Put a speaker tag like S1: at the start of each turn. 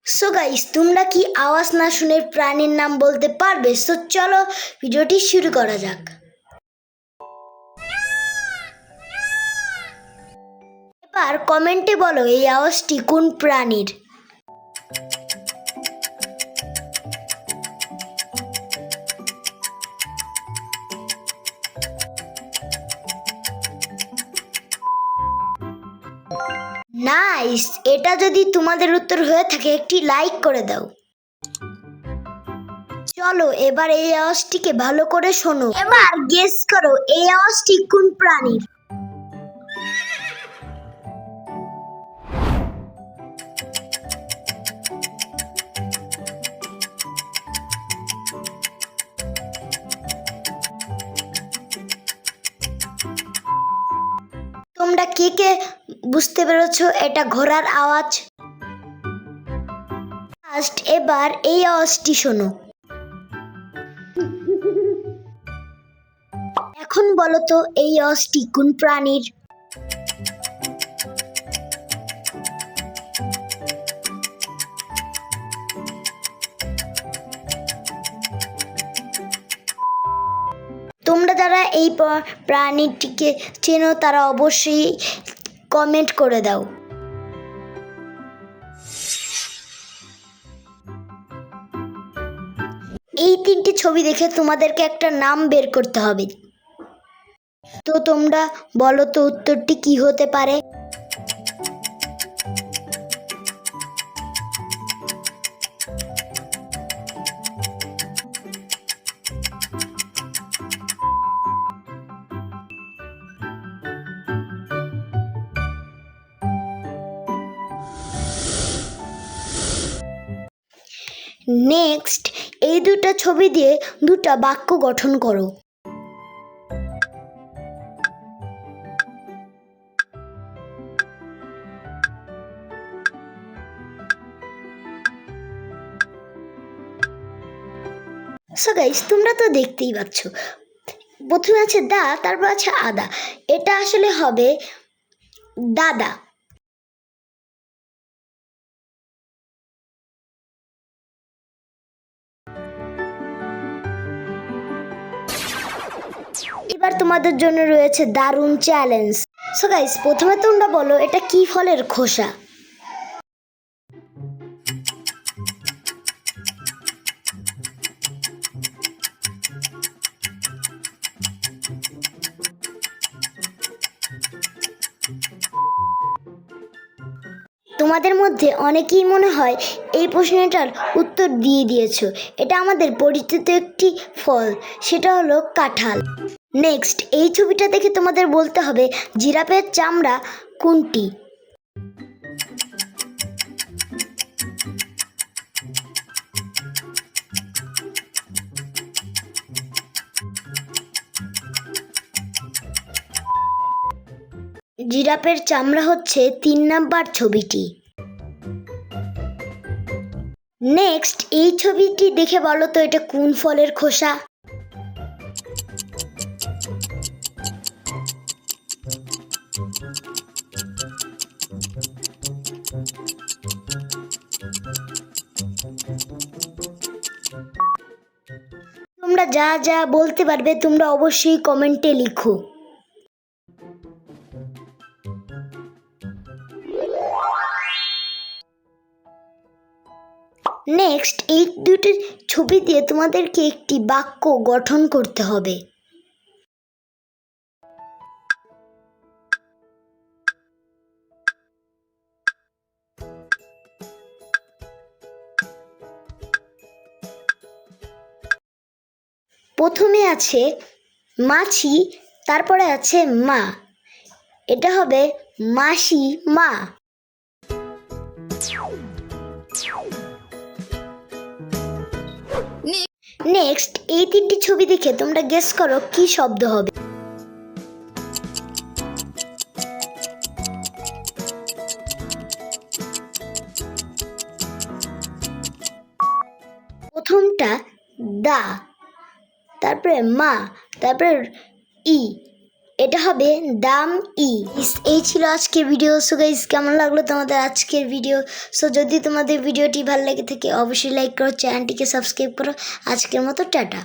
S1: So guys, তোমরা কি আওয়াজ না শুনে প্রাণীর নাম বলতে পারবে? সো চলো ভিডিওটি শুরু করা যাক। এবার কমেন্টে বলো এই আওয়াজটি কোন প্রাণীর। নাইস, এটা যদি তোমাদের উত্তর হয়ে থাকে একটি লাইক করে দাও। চলো এবার এই আওয়াজটিকে ভালো করে শোনো। এবার গেস করো এই আওয়াজটি কোন প্রাণীর। তোমরা কে কে বুঝতে পেরেছো এটা ঘোড়ার আওয়াজ? ফার্স্ট এবার এই আওয়াজটি শোনো। এখন বলো তো এই আওয়াজটি কোন প্রাণীর। তোমরা যারা এই প্রাণীটিকে চেনো তারা অবশ্যই কমেন্ট করে দাও। এই তিনটি ছবি দেখে তোমাদেরকে একটা নাম বের করতে হবে। তো তোমরা বলো তো উত্তরটি কি হতে পারে। নেক্সট এই দুটো ছবি দিয়ে দুটো বাক্য গঠন করো। সো গাইস, তোমরা তো দেখতেই পাচ্ছ, প্রথমে আছে দা, তারপর আছে আদা। এটা আসলে হবে দাদা। এবার তোমাদের জন্য রয়েছে দারুণ চ্যালেঞ্জ। সো গাইস, প্রথমে তোমরা বলো এটা কি ফলের খোসা। তোমাদের মধ্যে অনেকেই মনে হয় এই প্রশ্নটার উত্তর দিয়ে দিয়েছো। এটা আমাদের পরিচিত একটি ফল, সেটা হলো কাঁঠাল। নেক্সট এই ছবিটা দেখে তোমাদের বলতে হবে জিরাফের চামড়া কোনটি। জিরাফের চামড়া হচ্ছে 3 নাম্বার ছবিটি। নেক্সট এই ছবিটি দেখে বলো তো এটা কোন ফলের খোসা। তোমরা যা যা বলতে পারবে তোমরা অবশ্যই কমেন্টে লিখো। নেক্সট এই দুটি ছবি দিয়ে তোমাদেরকে একটি বাক্য গঠন করতে হবে। প্রথমে আছে মাছি, তারপরে আছে মা। এটা হবে মাসি মা। নেক্সট এই তিনটি ছবি দেখে তোমরা গেস করো কি শব্দ হবে। প্রথমটা দা, তারপরে মা, তারপরে ই, এটা হবে দাম ই। এই ছিল আজকের ভিডিও। সো গাইস, কেমন লাগলো তোমাদের আজকের ভিডিও? সো যদি তোমাদের ভিডিওটি ভালো লেগে থাকে অবশ্যই লাইক করো, চ্যানেলটিকে সাবস্ক্রাইব করো। আজকের মতো টাটা।